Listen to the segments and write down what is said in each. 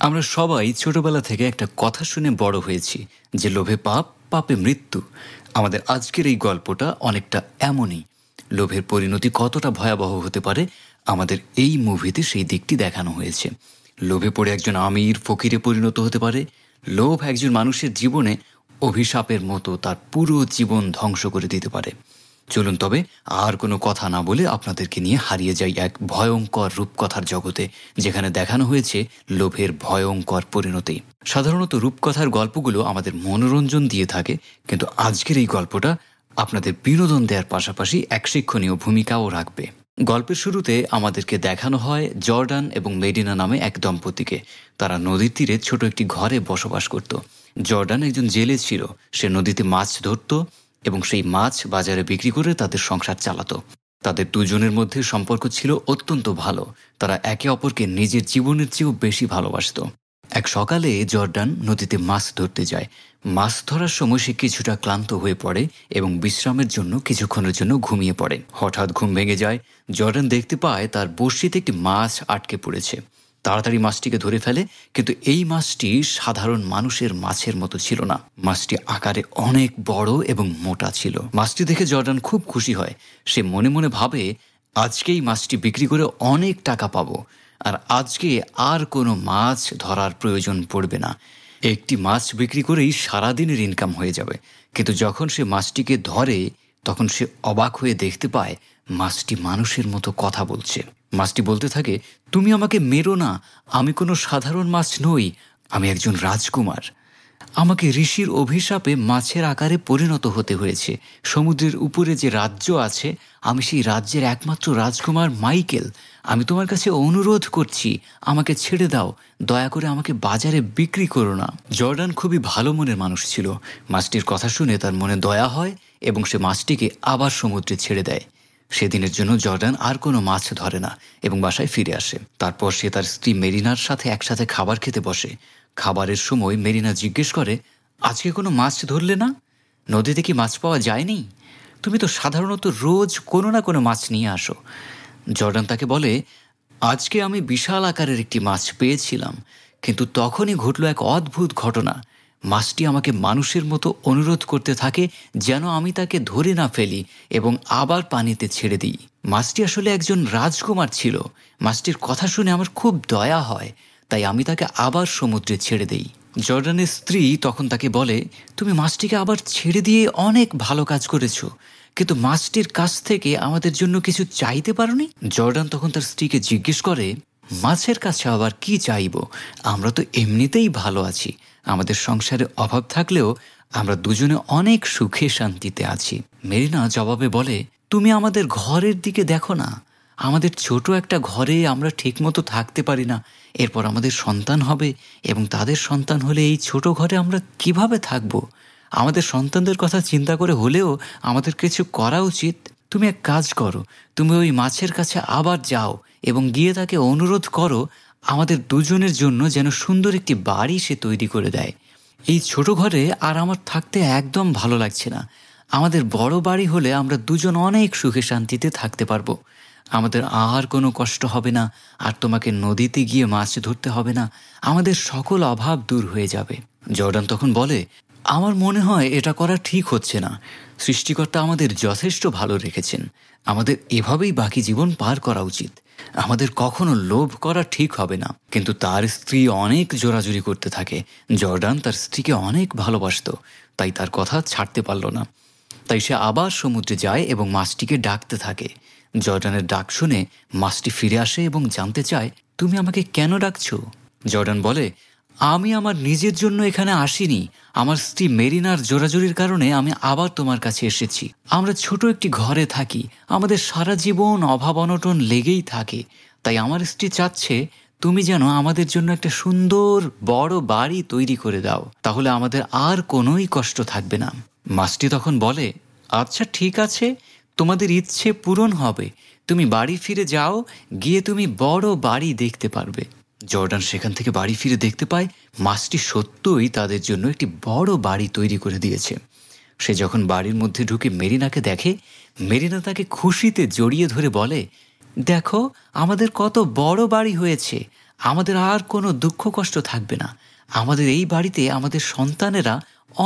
আমরা সবাই ছোটবেলা থেকে একটা কথা শুনে বড় হয়েছি যে লোভে পাপ, পাপে মৃত্যু। আমাদের আজকের এই গল্পটা অনেকটা এমনই। লোভের পরিণতি কতটা ভয়াবহ হতে পারে আমাদের এই মুভিতে সেই দিকটি দেখানো হয়েছে। লোভে পড়ে একজন আমির ফকিরে পরিণত হতে পারে। লোভ একজন মানুষের জীবনে অভিশাপের মতো তার পুরো জীবন ধ্বংস করে দিতে পারে। চলুন তবে আর কোনো কথা না বলে আপনাদেরকে নিয়ে হারিয়ে যাই এক ভয়ঙ্কর রূপকথার জগতে, যেখানে দেখানো হয়েছে লোভের ভয়ঙ্কর পরিণতি। সাধারণত রূপকথার গল্পগুলো আমাদের মনোরঞ্জন দিয়ে থাকে, কিন্তু আজকের এই গল্পটা আপনাদের বিনোদন দেওয়ার পাশাপাশি এক শিক্ষণীয় ভূমিকাও রাখবে। গল্পের শুরুতে আমাদেরকে দেখানো হয় জর্ডান এবং মেডিনা নামে এক দম্পতিকে। তারা নদীর তীরে ছোট একটি ঘরে বসবাস করত। জর্ডান একজন জেলে ছিল। সে নদীতে মাছ ধরত এবং সেই মাছ বাজারে বিক্রি করে তাদের সংসার চালাতো। তাদের দুজনের মধ্যে সম্পর্ক ছিল অত্যন্ত ভালো। তারা একে অপরকে নিজের জীবনের চেয়েও বেশি ভালোবাসত। এক সকালে জর্ডান নদীতে মাছ ধরতে যায়। মাছ ধরার সময় সে কিছুটা ক্লান্ত হয়ে পড়ে এবং বিশ্রামের জন্য কিছুক্ষণের জন্য ঘুমিয়ে পড়ে। হঠাৎ ঘুম ভেঙে যায়। জর্ডান দেখতে পায় তার বড়শিতে একটি মাছ আটকে পড়েছে। তাড়াতাড়ি মাছটিকে ধরে ফেলে, কিন্তু এই মাছটি সাধারণ মানুষের মাছের মতো ছিল না। মাছটি আকারে অনেক বড় এবং মোটা ছিল। মাছটি দেখে জর্ডান খুব খুশি হয়। সে মনে মনে ভাবে, আজকেই মাছটি বিক্রি করে অনেক টাকা পাবো, আর আজকে আর কোনো মাছ ধরার প্রয়োজন পড়বে না। একটি মাছ বিক্রি করেই সারাদিনের ইনকাম হয়ে যাবে। কিন্তু যখন সে মাছটিকে ধরে তখন সে অবাক হয়ে দেখতে পায় মাছটি মানুষের মতো কথা বলছে। মাছটি বলতে থাকে, তুমি আমাকে মেরো না, আমি কোনো সাধারণ মাছ নই, আমি একজন রাজকুমার। আমাকে ঋষির অভিশাপে মাছের আকারে পরিণত হতে হয়েছে। সমুদ্রের উপরে যে রাজ্য আছে, আমি সেই রাজ্যের একমাত্র রাজকুমার মাইকেল। আমি তোমার কাছে অনুরোধ করছি, আমাকে ছেড়ে দাও, দয়া করে আমাকে বাজারে বিক্রি করো না। জর্ডান খুবই ভালো মনের মানুষ ছিল। মাছটির কথা শুনে তার মনে দয়া হয় এবং সে মাছটিকে আবার সমুদ্রে ছেড়ে দেয়। সেদিনের জন্য জর্ডান আর কোনো মাছ ধরে না এবং বাসায় ফিরে আসে। তারপর সে তার স্ত্রী মেরিনার সাথে একসাথে খাবার খেতে বসে। খাবারের সময় মেরিনা জিজ্ঞেস করে, আজকে কোনো মাছ ধরলে না? নদীতে কি মাছ পাওয়া যায়নি? তুমি তো সাধারণত রোজ কোনো না কোনো মাছ নিয়ে আসো। জর্ডান তাকে বলে, আজকে আমি বিশাল আকারের একটি মাছ পেয়েছিলাম, কিন্তু তখনই ঘটল এক অদ্ভুত ঘটনা। মাছটি আমাকে মানুষের মতো অনুরোধ করতে থাকে যেন আমি তাকে ধরে না ফেলি এবং আবার পানিতে ছেড়ে দিই। মাছটি আসলে একজন রাজকুমার ছিল। মাছটির কথা শুনে আমার খুব দয়া হয়, তাই আমি তাকে আবার সমুদ্রে ছেড়ে দেই। জর্ডানের স্ত্রী তখন তাকে বলে, তুমি মাছটিকে আবার ছেড়ে দিয়ে অনেক ভালো কাজ করেছো, কিন্তু মাছটির কাছ থেকে আমাদের জন্য কিছু চাইতে পারোনি? জর্ডান তখন তার স্ত্রীকে জিজ্ঞেস করে, মাছের কাছে আবার কি চাইব? আমরা তো এমনিতেই ভালো আছি। আমাদের সংসারে অভাব থাকলেও আমরা দুজনে অনেক সুখে শান্তিতে আছি। মেরিনা জবাবে বলে, তুমি আমাদের ঘরের দিকে দেখো না। আমাদের ছোট একটা ঘরে আমরা ঠিকমতো থাকতে পারি না। এরপর আমাদের সন্তান হবে এবং তাদের সন্তান হলে এই ছোট ঘরে আমরা কিভাবে থাকব? আমাদের সন্তানদের কথা চিন্তা করে হলেও আমাদের কিছু করা উচিত। তুমি এক কাজ করো, তুমি ওই মাছের কাছে আবার যাও এবং গিয়ে তাকে অনুরোধ করো আমাদের দুজনের জন্য যেন সুন্দর একটি বাড়ি সে তৈরি করে দেয়। এই ছোট ঘরে আর আমার থাকতে একদম ভালো লাগছে না। আমাদের বড় বাড়ি হলে আমরা দুজন অনেক সুখে শান্তিতে থাকতে পারবো। আমাদের আর কোনো কষ্ট হবে না, আর তোমাকে নদীতে গিয়ে মাছ ধরতে হবে না। আমাদের সকল অভাব দূর হয়ে যাবে। জর্ডান তখন বলে, আমার মনে হয় এটা করা ঠিক হচ্ছে না। সৃষ্টিকর্তা আমাদের যথেষ্ট ভালো রেখেছেন। আমাদের এভাবেই বাকি জীবন পার করা উচিত। আমাদের কখনো লোভ করা ঠিক হবে না। কিন্তু তার স্ত্রী অনেক জোরাজুরি করতে থাকে। জর্ডান তার স্ত্রীকে অনেক ভালোবাসত, তাই তার কথা ছাড়তে পারল না। তাই সে আবার সমুদ্রে যায় এবং মাছটিকে ডাকতে থাকে। জর্ডানের ডাক শুনে মাছটি ফিরে আসে এবং জানতে চায়, তুমি আমাকে কেন ডাকছো? জর্ডান বলে, আমি আমার নিজের জন্য এখানে আসিনি। আমার স্ত্রী মেরিনার জোরাজুরির কারণে আমি আবার তোমার কাছে এসেছি। আমরা ছোট একটি ঘরে থাকি, আমাদের সারা জীবন অভাব অনটন লেগেই থাকে। তাই আমার স্ত্রী চাচ্ছে তুমি যেন আমাদের জন্য একটা সুন্দর বড় বাড়ি তৈরি করে দাও, তাহলে আমাদের আর কোনোই কষ্ট থাকবে না। মাছটি তখন বলে, আচ্ছা ঠিক আছে, তোমাদের ইচ্ছে পূরণ হবে। তুমি বাড়ি ফিরে যাও, গিয়ে তুমি বড় বাড়ি দেখতে পারবে। জর্ডান সেখান থেকে বাড়ি ফিরে দেখতে পায় মাছটি সত্যই তাদের জন্য একটি বড় বাড়ি তৈরি করে দিয়েছে। সে যখন বাড়ির মধ্যে ঢুকে মেরিনাকে দেখে, মেরিনা তাকে খুশিতে জড়িয়ে ধরে বলে, দেখো আমাদের কত বড় বাড়ি হয়েছে। আমাদের আর কোনো দুঃখ কষ্ট থাকবে না। আমাদের এই বাড়িতে আমাদের সন্তানেরা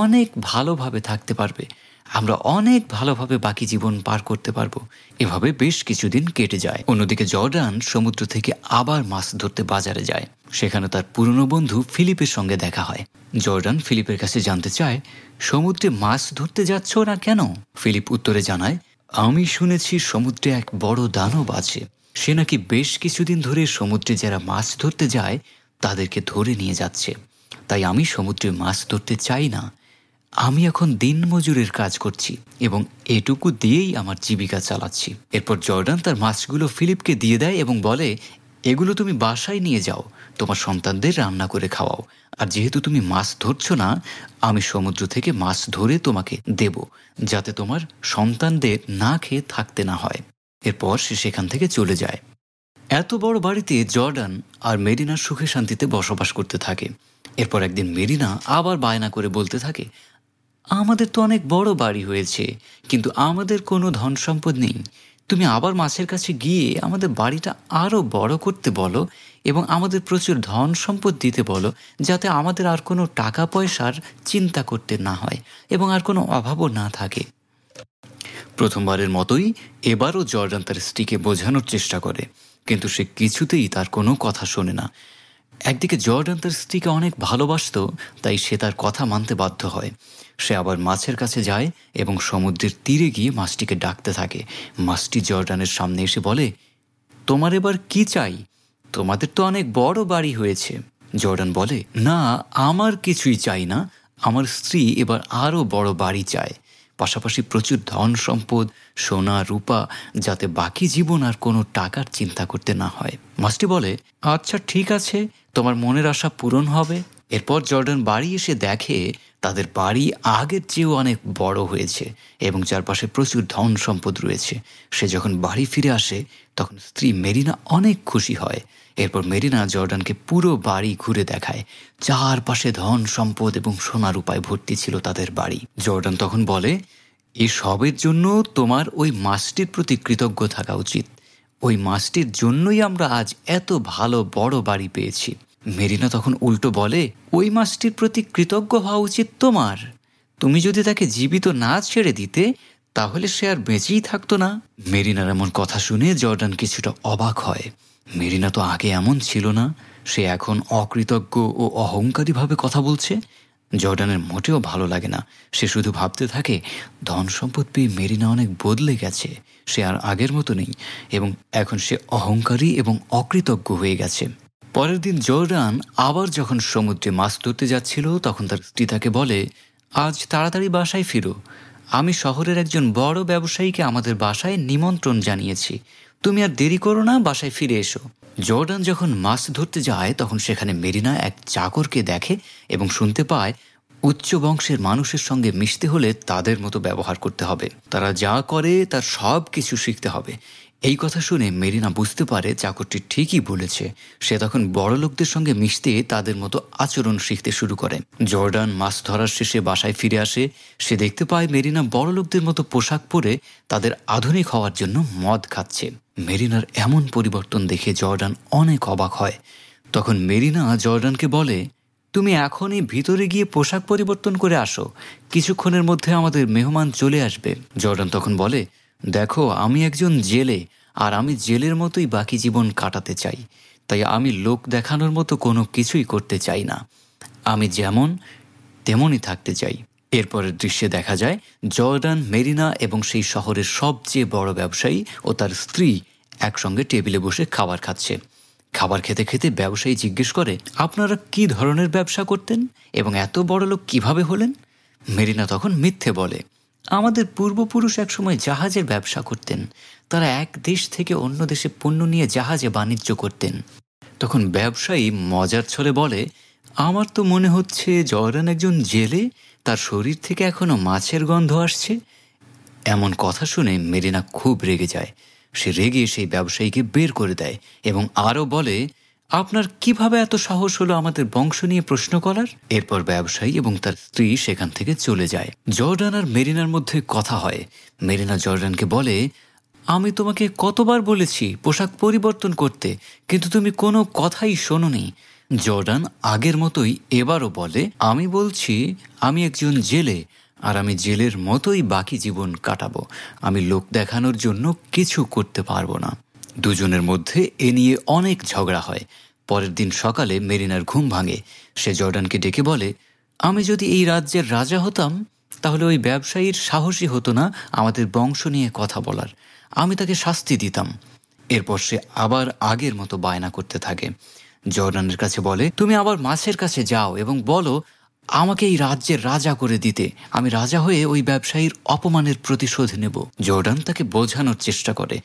অনেক ভালোভাবে থাকতে পারবে। আমরা অনেক ভালোভাবে বাকি জীবন পার করতে পারবো। এভাবে বেশ কিছুদিন কেটে যায়। অন্যদিকে জর্ডান সমুদ্র থেকে আবার মাছ ধরতে বাজারে যায়। সেখানে তার পুরনো বন্ধু ফিলিপের সঙ্গে দেখা হয়। জর্ডান ফিলিপের কাছে জানতে চায়, সমুদ্রে মাছ ধরতে যাচ্ছ না কেন? ফিলিপ উত্তরে জানায়, আমি শুনেছি সমুদ্রে এক বড় দানব আছে। সে নাকি বেশ কিছুদিন ধরে সমুদ্রে যারা মাছ ধরতে যায় তাদেরকে ধরে নিয়ে যাচ্ছে। তাই আমি সমুদ্রে মাছ ধরতে চাই না। আমি এখন দিনমজুরের কাজ করছি এবং এটুকু দিয়েই আমার জীবিকা চালাচ্ছি। এরপর জর্ডান তার মাছগুলো ফিলিপকে দিয়ে দেয় এবং বলে, এগুলো তুমি বাসায় নিয়ে যাও, তোমার সন্তানদের রান্না করে খাওয়াও। আর যেহেতু তুমি মাছ ধরছো না, আমি সমুদ্র থেকে মাছ ধরে তোমাকে দেব, যাতে তোমার সন্তানদের না খেয়ে থাকতে না হয়। এরপর সে সেখান থেকে চলে যায়। এত বড় বাড়িতে জর্ডান আর মেরিনা সুখে শান্তিতে বসবাস করতে থাকে। এরপর একদিন মেরিনা আবার বায়না করে বলতে থাকে, আমাদের তো অনেক বড় বাড়ি হয়েছে, কিন্তু আমাদের কোনো ধন সম্পদ নেই। তুমি আবার মাছের কাছে গিয়ে আমাদের বাড়িটা আরও বড় করতে বলো এবং আমাদের প্রচুর ধন সম্পদ দিতে বলো, যাতে আমাদের আর কোনো টাকা পয়সার চিন্তা করতে না হয় এবং আর কোনো অভাবও না থাকে। প্রথমবারের মতোই এবারও জর্ডান তার স্ত্রীকে বোঝানোর চেষ্টা করে, কিন্তু সে কিছুতেই তার কোনো কথা শোনে না। একদিকে জর্ডান তার স্ত্রীকে অনেক ভালোবাসত, তাই সে তার কথা মানতে বাধ্য হয়। সে আবার মাছের কাছে যায় এবং সমুদ্রের তীরে গিয়ে মাছটিকে ডাকতে থাকে। মাছটি জর্ডানের সামনে এসে বলে, তোমার এবার কি চাই? তোমাদের তো অনেক বড় বাড়ি হয়েছে। জর্ডান বলে, না, আমার কিছুই চাই না। আমার স্ত্রী এবার আরও বড় বাড়ি চায়, পাশাপাশি প্রচুর ধন সম্পদ, সোনা রূপা, যাতে বাকি জীবন আর কোনো টাকার চিন্তা করতে না হয়। মাছটি বলে, আচ্ছা ঠিক আছে, তোমার মনের আশা পূরণ হবে। এরপর জর্ডান বাড়ি এসে দেখে তাদের বাড়ি আগের চেয়েও অনেক বড় হয়েছে এবং চারপাশে প্রচুর ধন সম্পদ রয়েছে। সে যখন বাড়ি ফিরে আসে তখন স্ত্রী মেরিনা অনেক খুশি হয়। এরপর মেরিনা জর্ডানকে পুরো বাড়ি ঘুরে দেখায়। চারপাশে ধন সম্পদ এবং সোনা রূপায় ভর্তি ছিল তাদের বাড়ি। জর্ডান তখন বলে, এই সবের জন্য তোমার ওই মাছটির প্রতি কৃতজ্ঞ থাকা উচিত। ওই মাছটির জন্যই আমরা আজ এত ভালো বড় বাড়ি পেয়েছি। মেরিনা তখন উল্টো বলে, ওই মাছটির প্রতি কৃতজ্ঞ হওয়া উচিত তোমার। তুমি যদি তাকে জীবিত না ছেড়ে দিতে, তাহলে সে আর বেঁচেই থাকতো না। মেরিনার এমন কথা শুনে জর্ডান কিছুটা অবাক হয়। মেরিনা তো আগে এমন ছিল না, সে এখন অকৃতজ্ঞ ও অহংকারীভাবে কথা বলছে। জর্ডানের মোটেও ভালো লাগে না। সে শুধু ভাবতে থাকে, ধন সম্পদ পেয়ে মেরিনা অনেক বদলে গেছে। সে আর আগের মতো নেই এবং এখন সে অহংকারী এবং অকৃতজ্ঞ হয়ে গেছে। পরের দিন জর্ডান আবার যখন সমুদ্রে মাছ ধরতে যাচ্ছিল, তখন তার স্ত্রী তাকে বলে, আজ তাড়াতাড়ি বাসায় ফিরো। আমি শহরের একজন বড় ব্যবসায়ীকে আমাদের বাসায় নিমন্ত্রণ জানিয়েছি। তুমি আর দেরি করো না, বাসায় ফিরে এসো। জর্ডান যখন মাছ ধরতে যায় তখন সেখানে মেরিনা এক চাকরকে দেখে এবং শুনতে পায়, উচ্চ বংশের মানুষের সঙ্গে মিশতে হলে তাদের মতো ব্যবহার করতে হবে। তারা যা করে তার সব কিছু শিখতে হবে। এই কথা শুনে মেরিনা বুঝতে পারে চাকরটি ঠিকই বলেছে। সে তখন বড় লোকদের সঙ্গে মিশতে তাদের মতো আচরণ শিখতে শুরু করে। জর্ডান মাছ ধরার শেষে বাসায় ফিরে আসে। সে দেখতে পায় মেরিনা বড় লোকদের মতো পোশাক পরে তাদের আধুনিক হওয়ার জন্য মদ খাচ্ছে। মেরিনার এমন পরিবর্তন দেখে জর্ডান অনেক অবাক হয়। তখন মেরিনা জর্ডানকে বলে, তুমি এখনই ভিতরে গিয়ে পোশাক পরিবর্তন করে আসো, কিছুক্ষণের মধ্যে আমাদের মেহমান চলে আসবে। জর্ডান তখন বলে, দেখো, আমি একজন জেলে আর আমি জেলের মতোই বাকি জীবন কাটাতে চাই। তাই আমি লোক দেখানোর মতো কোনো কিছুই করতে চাই না। আমি যেমন তেমনই থাকতে চাই। এরপরের দৃশ্যে দেখা যায় জর্ডান, মেরিনা এবং সেই শহরের সবচেয়ে বড় ব্যবসায়ী ও তার স্ত্রী একসঙ্গে টেবিলে বসে খাবার খাচ্ছে। খাবার খেতে খেতে ব্যবসায়ী জিজ্ঞেস করে, আপনারা কি ধরনের ব্যবসা করতেন এবং এত বড় লোক কিভাবে হলেন? মেরিনা তখন মিথ্যে বলে, আমাদের পূর্বপুরুষ একসময় জাহাজের ব্যবসা করতেন। তারা এক দেশ থেকে অন্য দেশে পণ্য নিয়ে জাহাজে বাণিজ্য করতেন। তখন ব্যবসায়ী মজার ছলে বলে, আমার তো মনে হচ্ছে জর্ডান একজন জেলে, তার শরীর থেকে এখনো মাছের গন্ধ আসছে। এমন কথা শুনে মেরিনা খুব রেগে যায়। সে রেগে সেই ব্যবসায়ীকে বের করে দেয় এবং আরও বলে, আপনার কিভাবে এত সাহস হলো আমাদের বংশ নিয়ে প্রশ্ন করার? এরপর ব্যবসায়ী এবং তার স্ত্রী সেখান থেকে চলে যায়। জর্ডান আর মেরিনার মধ্যে কথা হয়। মেরিনা জর্ডানকে বলে, আমি তোমাকে কতবার বলেছি পোশাক পরিবর্তন করতে, কিন্তু তুমি কোনো কথাই শোনোনি। জর্ডান আগের মতোই এবারও বলে, আমি বলছি আমি একজন জেলে, আর আমি জেলের মতোই বাকি জীবন কাটাবো। আমি লোক দেখানোর জন্য কিছু করতে পারবো না। দুজনের মধ্যে এ নিয়ে অনেক ঝগড়া হয়। পরের দিন সকালে মেরিনার ঘুম ভাঙে। সে জর্ডানকে ডেকে বলে, আমি যদি এই রাজ্যের রাজা হতাম তাহলে ওই ব্যবসায়ীর সাহসী হতো না আমাদের বংশ নিয়ে কথা বলার। আমি তাকে শাস্তি দিতাম। এরপর সে আবার আগের মতো বায়না করতে থাকে। জর্ডানের কাছে বলে, তুমি আবার মাছের কাছে যাও এবং বলো আমাকে এই রাজ্যের রাজা করে দিতে। আমি রাজা হয়ে ওই ব্যবসায়ীর অপমানের প্রতিশোধ নেব। জর্ডান তাকে বোঝানোর চেষ্টা করে,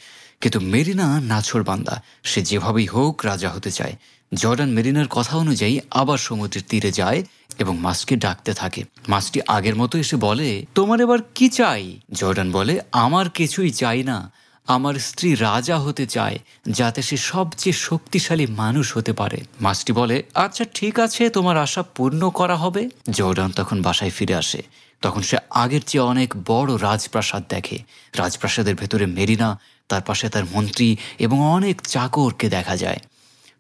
কিন্তু মেরিনা নাছোড়বান্দা। সে যেভাবেই হোক রাজা হতে চায়। জর্ডান মেরিনার কথা অনুযায়ী আবার সমুদ্রের তীরে যায় এবং মাছকে ডাকতে থাকে। মাছটি আগের মতো এসে বলে, তোমার এবার কি চাই? জর্ডান বলে, আমার কিছুই চাই না। আমার স্ত্রী রাজা হতে চায়, যাতে সে সবচেয়ে শক্তিশালী মানুষ হতে পারে। মাছটি বলে, আচ্ছা ঠিক আছে, তোমার আশা পূর্ণ করা হবে। জর্ডান তখন বাসায় ফিরে আসে। তখন সে আগের চেয়ে অনেক বড় রাজপ্রাসাদ দেখে। রাজপ্রাসাদের ভেতরে মেরিনা, তার পাশে তার মন্ত্রী এবং অনেক চাকরকে দেখা যায়।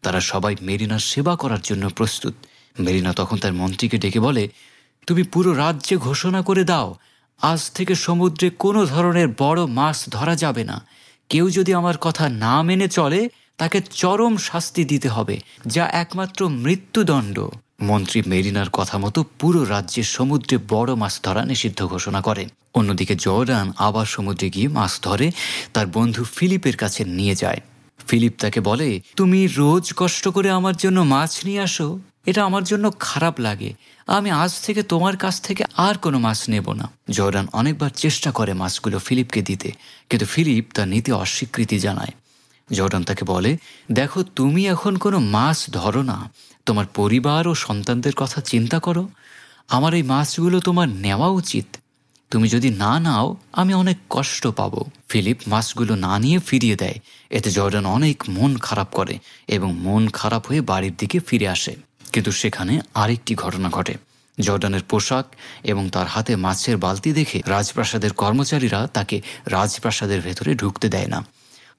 তারা সবাই মেরিনার সেবা করার জন্য প্রস্তুত। মেরিনা তখন তার মন্ত্রীকে ডেকে বলে, তুমি পুরো রাজ্যে ঘোষণা করে দাও, আজ থেকে সমুদ্রে কোনো ধরনের বড় মাছ ধরা যাবে না। কেউ যদি আমার কথা না মেনে চলে তাকে চরম শাস্তি দিতে হবে, যা একমাত্র মৃত্যুদণ্ড। মন্ত্রী মেরিনার কথা মতো পুরো রাজ্যে সমুদ্রে বড় মাছ ধরা নিষিদ্ধ ঘোষণা করে। অন্যদিকে জর্ডান আবার সমুদ্রে গিয়ে মাছ ধরে তার বন্ধু ফিলিপের কাছে নিয়ে যায়। ফিলিপ তাকে বলে, তুমি রোজ কষ্ট করে আমার জন্য মাছ নিয়ে আসো, এটা আমার জন্য খারাপ লাগে। আমি আজ থেকে তোমার কাছ থেকে আর কোনো মাছ নেব না। জর্ডান অনেকবার চেষ্টা করে মাছগুলো ফিলিপকে দিতে, কিন্তু ফিলিপ তা নিতে অস্বীকৃতি জানায়। জর্ডান তাকে বলে, দেখো তুমি এখন কোনো মাছ ধরো না, তোমার পরিবার ও সন্তানদের কথা চিন্তা করো। আমার এই মাছগুলো তোমার নেওয়া উচিত। তুমি যদি না নাও আমি অনেক কষ্ট পাবো। ফিলিপ মাছগুলো না নিয়ে ফিরিয়ে দেয়। এতে জর্ডান অনেক মন খারাপ করে এবং মন খারাপ হয়ে বাড়ির দিকে ফিরে আসে। কিন্তু সেখানে আরেকটি ঘটনা ঘটে। জর্ডানের পোশাক এবং তার হাতে মাছের বালতি দেখে রাজপ্রাসাদের কর্মচারীরা তাকে রাজপ্রাসাদের ভেতরে ঢুকতে দেয় না।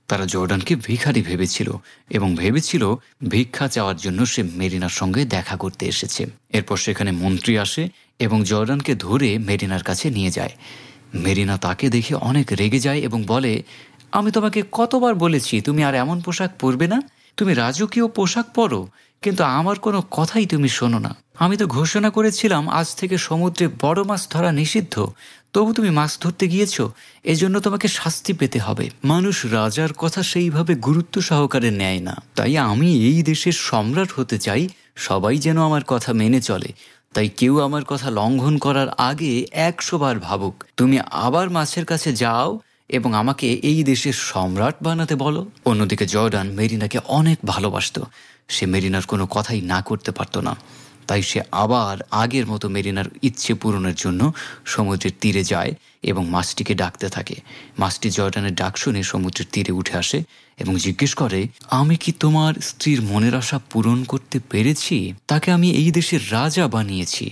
তারা জর্ডানকে ভিখারি ভেবেছিল এবং ভেবেছিল ভিক্ষা চাওয়ার জন্য সে মেরিনার সঙ্গে দেখা করতে এসেছে। এরপর সেখানে মন্ত্রী আসে এবং জর্ডানকে ধরে মেরিনার কাছে নিয়ে যায়। মেরিনা তাকে দেখে অনেক রেগে যায় এবং বলে, আমি তোমাকে কতবার বলেছি তুমি আর এমন পোশাক পরবে না। তুমি রাজকীয় পোশাক পরো, কিন্তু আমার কোনো কথাই তুমি শোনো না। আমি তো ঘোষণা করেছিলাম আজ থেকে সমুদ্রে বড় মাছ ধরা নিষিদ্ধ, তবু তুমি মাছ ধরতে গিয়েছো। এজন্য তোমাকে শাস্তি পেতে হবে। মানুষ রাজার কথা সেইভাবে গুরুত্ব সহকারে নেয় না। তাই আমি এই দেশের সম্রাট হতে চাই, সবাই যেন আমার কথা মেনে চলে। তাই কেউ আমার কথা লঙ্ঘন করার আগে 100 বার ভাবুক। তুমি আবার মাছের কাছে যাও এবং আমাকে এই দেশের সম্রাট বানাতে বলো। অন্যদিকে জর্ডান মেরিনাকে অনেক ভালোবাসতো। সে মেরিনার কোনো কথাই না করতে পারত না। তাই সে আবার আগের মতো মেরিনার ইচ্ছে পূরণের জন্য সমুদ্রের তীরে যায় এবং মাছটিকে ডাকতে থাকে। মাছটি জর্ডানের ডাক শুনে সমুদ্রের তীরে উঠে আসে এবং জিজ্ঞেস করে, আমি কি তোমার স্ত্রীর মনের আশা পূরণ করতে পেরেছি? তাকে আমি এই দেশের রাজা বানিয়েছি,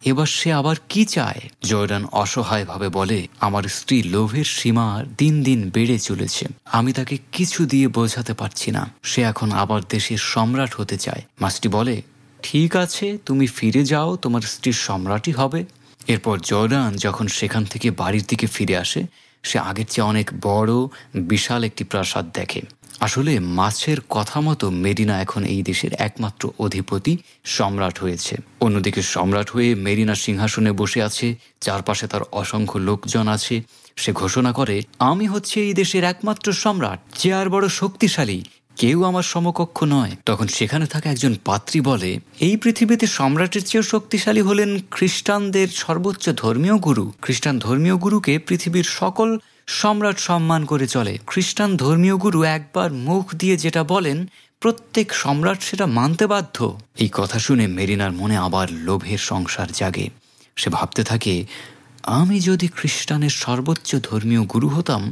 এবার সে আবার কি চায়? জর্ডান অসহায়ভাবে বলে, আমার স্ত্রী লোভের সীমা দিন দিন বেড়ে চলেছে। আমি তাকে কিছু দিয়ে বোঝাতে পারছি না। সে এখন আবার দেশের সম্রাট হতে চায়। মাছটি বলে, ঠিক আছে, তুমি ফিরে যাও, তোমার স্ত্রীর সম্রাটই হবে। এরপর জর্ডান যখন সেখান থেকে বাড়ির দিকে ফিরে আসে, সে আগের চেয়ে অনেক বড় বিশাল একটি প্রাসাদ দেখে। আসলে মাছের কথা মতো মেরিনা এখন এই দেশের একমাত্র অধিপতি, সম্রাট হয়েছে। অন্যদিকে সম্রাট হয়ে মেরিনা সিংহাসনে বসে আছে, চারপাশে তার অসংখ্য লোকজন আছে। সে ঘোষণা করে, আমি হচ্ছে এই দেশের একমাত্র সম্রাট, যে আর বড় শক্তিশালী, কেউ আমার সমকক্ষ নয়। তখন সেখানে থাকা একজন পাত্রী বলে, এই পৃথিবীতে সম্রাটের চেয়েও শক্তিশালী হলেন খ্রিস্টানদের সর্বোচ্চ ধর্মীয় গুরু। খ্রিস্টান ধর্মীয় গুরুকে পৃথিবীর সকল সম্রাট সম্মান করে চলে। খ্রিস্টান ধর্মীয় গুরু একবার মুখ দিয়ে যেটা বলেন, প্রত্যেক সম্রাট সেটা মানতে বাধ্য। এই কথা শুনে মেরিনার মনে আবার লোভের সংসার জাগে। সে ভাবতে থাকে, আমি যদি খ্রিস্টানের সর্বোচ্চ ধর্মীয় গুরু হতাম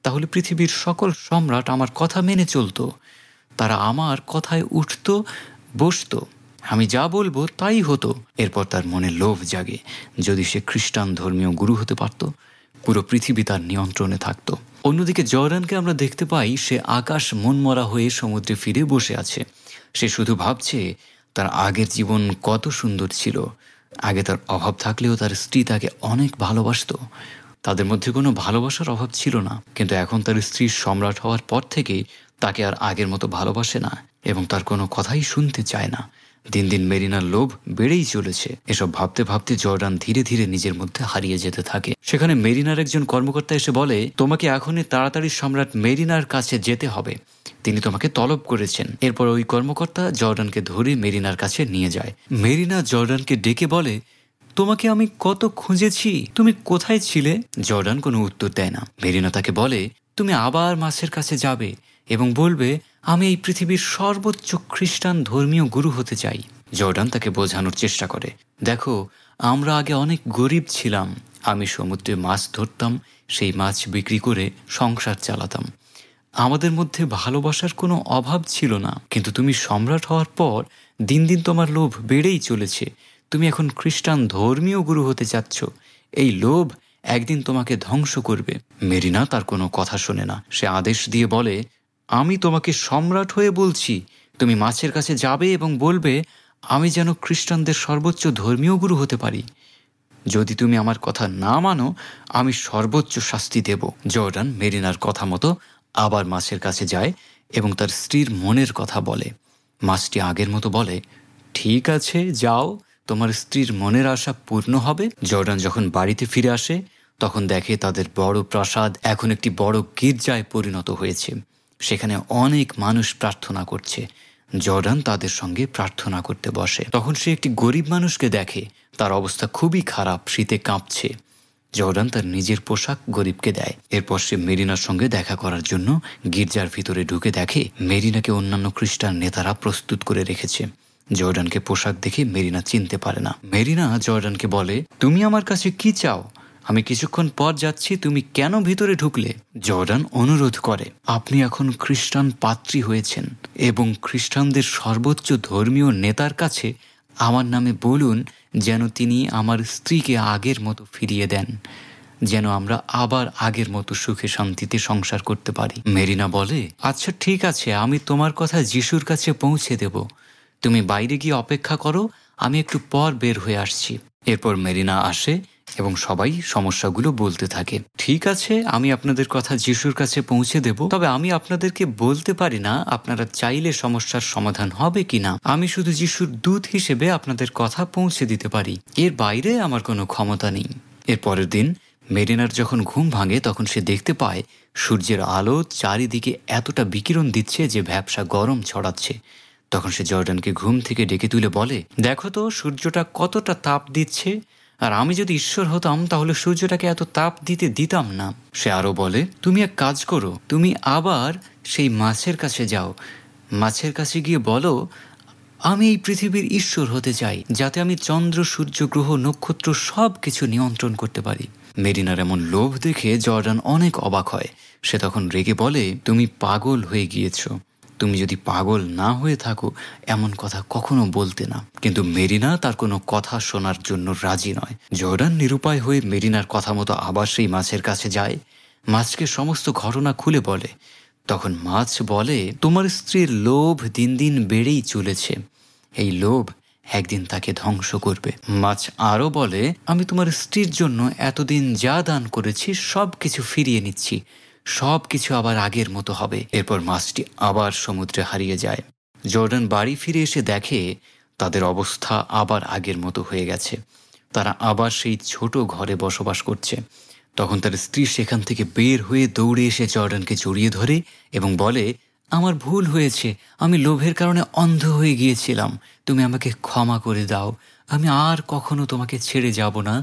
তাহলে পৃথিবীর সকল সম্রাট আমার কথা মেনে চলতো। তারা আমার কথায় উঠত বসত, আমি যা বলবো তাই হতো। এরপর তার মনে লোভ জাগে, যদি সে খ্রিস্টান ধর্মীয় গুরু হতে পারত পুরো পৃথিবী তার নিয়ন্ত্রণে থাকত। অন্যদিকে জর্ডানকে আমরা দেখতে পাই সে আকাশ মনমরা হয়ে সমুদ্রে ফিরে বসে আছে। সে শুধু ভাবছে তার আগের জীবন কত সুন্দর ছিল। আগে তার অভাব থাকলেও তার স্ত্রী তাকে অনেক ভালোবাসত। তাদের মধ্যে কোনো ভালোবাসার অভাব ছিল না, কিন্তু এখন তার স্ত্রীর সম্রাট হওয়ার পর থেকেই তাকে আর আগের মতো ভালোবাসে না এবং তার কোনো কথাই শুনতে চায় না। দিন দিন মেরিনার লোভ বেড়েই চলেছে। এসব ভাবতে ভাবতে জর্ডান ধীরে ধীরে নিজের মধ্যে হারিয়ে যেতে থাকে। সেখানে মেরিনার একজন কর্মকর্তা এসে বলে, তোমাকে এখনই তাড়াতাড়ি সম্রাট মেরিনার কাছে যেতে হবে, তিনি তোমাকে তলব করেছেন। এরপর ওই কর্মকর্তা জর্ডানকে ধরে মেরিনার কাছে নিয়ে যায়। মেরিনা জর্ডানকে ডেকে বলে, তোমাকে আমি কত খুঁজেছি, তুমি কোথায় ছিলে? জর্ডান কোনো উত্তর দেয় না। মেরিনা তাকে বলে, তুমি আবার মাছের কাছে যাবে এবং বলবে, আমি এই পৃথিবীর সর্বোচ্চ খ্রিস্টান ধর্মীয় গুরু হতে চাই। জর্ডান তাকে বোঝানোর চেষ্টা করে, দেখো, আমরা আগে অনেক গরিব ছিলাম। আমি সমুদ্রে মাছ ধরতাম, সেই মাছ বিক্রি করে সংসার চালাতাম। আমাদের মধ্যে ভালোবাসার কোনো অভাব ছিল না, কিন্তু তুমি সম্রাট হওয়ার পর দিন দিন তোমার লোভ বেড়েই চলেছে। তুমি এখন খ্রিস্টান ধর্মীয় গুরু হতে চাচ্ছ। এই লোভ একদিন তোমাকে ধ্বংস করবে। মেরিনা তার কোনো কথা শোনে না। সে আদেশ দিয়ে বলে, আমি তোমাকে সম্রাট হয়ে বলছি, তুমি মাছের কাছে যাবে এবং বলবে, আমি যেন খ্রিস্টানদের সর্বোচ্চ ধর্মীয় গুরু হতে পারি। যদি তুমি আমার কথা না মানো, আমি সর্বোচ্চ শাস্তি দেব। জর্ডান মেরিনার কথা মতো আবার মাছের কাছে যায় এবং তার স্ত্রীর মনের কথা বলে। মাছটি আগের মতো বলে, ঠিক আছে, যাও, তোমার স্ত্রীর মনের আশা পূর্ণ হবে। জর্ডান যখন বাড়িতে ফিরে আসে তখন দেখে তাদের বড় প্রাসাদ এখন একটি বড় গির্জায় পরিণত হয়েছে। সেখানে অনেক মানুষ প্রার্থনা করছে। জর্ডান তাদের সঙ্গে প্রার্থনা করতে বসে। তখন সে একটি গরিব মানুষকে দেখে, তার অবস্থা খুবই খারাপ, শীতে কাঁপছে। জর্ডান তার নিজের পোশাক গরিবকে দেয়। এরপর সে মেরিনার সঙ্গে দেখা করার জন্য গির্জার ভিতরে ঢুকে দেখে মেরিনাকে অন্যান্য খ্রিস্টান নেতারা প্রস্তুত করে রেখেছে। জর্ডানকে পোশাক দেখে মেরিনা চিনতে পারে না। মেরিনা জর্ডানকে বলে, তুমি আমার কাছে কি চাও? আমি কিছুক্ষণ পর যাচ্ছি, তুমি কেন ভিতরে ঢুকলে? জর্ডান অনুরোধ করে, আপনি এখন খ্রিস্টান পাত্রী হয়েছেন এবং খ্রিস্টানদের সর্বোচ্চ ধর্মীয় নেতার কাছে আমার নামে বলুন যেন তিনি আমার স্ত্রীকে আগের মতো ফিরিয়ে দেন, যেন আমরা আবার আগের মতো সুখে শান্তিতে সংসার করতে পারি। মেরিনা বলে, আচ্ছা ঠিক আছে, আমি তোমার কথা যিশুর কাছে পৌঁছে দেব। তুমি বাইরে গিয়ে অপেক্ষা করো, আমি একটু পর বের হয়ে আসছি। এরপর মেরিনা আসে এবং সবাই সমস্যাগুলো বলতে থাকে। ঠিক আছে, আমি আপনাদের কথা যিশুর কাছে পৌঁছে দেব, তবে আমি আপনাদেরকে বলতে পারি না আপনারা চাইলে সমস্যার সমাধান হবে কিনা। আমি শুধু যিশুর দূত হিসেবে আপনাদের কথা পৌঁছে দিতে পারি, এর বাইরে আমার কোনো ক্ষমতা নেই। এর পরের দিন মেরিনার যখন ঘুম ভাঙে তখন সে দেখতে পায় সূর্যের আলো চারিদিকে এতটা বিকিরণ দিচ্ছে যে ভ্যাপসা গরম ছড়াচ্ছে। তখন সে জর্ডানকে ঘুম থেকে ডেকে তুলে বলে, দেখো তো সূর্যটা কতটা তাপ দিচ্ছে, আর আমি যদি ঈশ্বর হতাম তাহলে সূর্যটাকে এত তাপ দিতাম না। সে আরো বলে, তুমি এক কাজ করো, তুমি আবার সেই মাছের কাছে যাও। মাছের কাছে গিয়ে বলো, আমি এই পৃথিবীর ঈশ্বর হতে চাই, যাতে আমি চন্দ্র, সূর্য, গ্রহ, নক্ষত্র সব কিছু নিয়ন্ত্রণ করতে পারি। মেরিনার এমন লোভ দেখে জর্ডান অনেক অবাক হয়। সে তখন রেগে বলে, তুমি পাগল হয়ে গিয়েছো। তুমি যদি পাগল না হয়ে থাকো এমন কথা কখনো বলতে না। কিন্তু মেরিনা তার কোনো কথা শোনার জন্য রাজি নয়। জর্ডান নিরুপায় হয়ে মেরিনার কথা মতো আবার সেই মাছের কাছে যায়। মাছকে সমস্ত ঘটনা খুলে বলে। তখন মাছ বলে, তোমার স্ত্রীর লোভ দিন দিন বেড়েই চলেছে। এই লোভ একদিন তাকে ধ্বংস করবে। মাছ আরও বলে, আমি তোমার স্ত্রীর জন্য এতদিন যা দান করেছি সব কিছু ফিরিয়ে নিচ্ছি, সব কিছু আবার আগের মতো হবে। এরপর মাছটি আবার সমুদ্রে হারিয়ে যায়। জর্ডান বাড়ি ফিরে এসে দেখে তাদের অবস্থা আবার আগের মতো হয়ে গেছে। তারা আবার সেই ছোট ঘরে বসবাস করছে। তখন তার স্ত্রী সেখান থেকে বের হয়ে দৌড়ে এসে জর্ডানকে জড়িয়ে ধরে এবং বলে, আমার ভুল হয়েছে, আমি লোভের কারণে অন্ধ হয়ে গিয়েছিলাম, তুমি আমাকে ক্ষমা করে দাও, আমি আর কখনো তোমাকে ছেড়ে যাব না।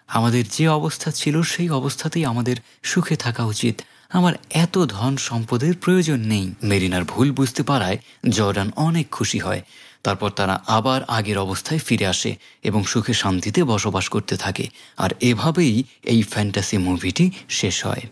আমাদের যে অবস্থা ছিল সেই অবস্থাতেই আমাদের সুখে থাকা উচিত, আমার এত ধন সম্পদের প্রয়োজন নেই। মেরিনার ভুল বুঝতে পারায় জর্ডান অনেক খুশি হয়। তারপর তারা আবার আগের অবস্থায় ফিরে আসে এবং সুখে শান্তিতে বসবাস করতে থাকে। আর এভাবেই এই ফ্যান্টাসি মুভিটি শেষ হয়।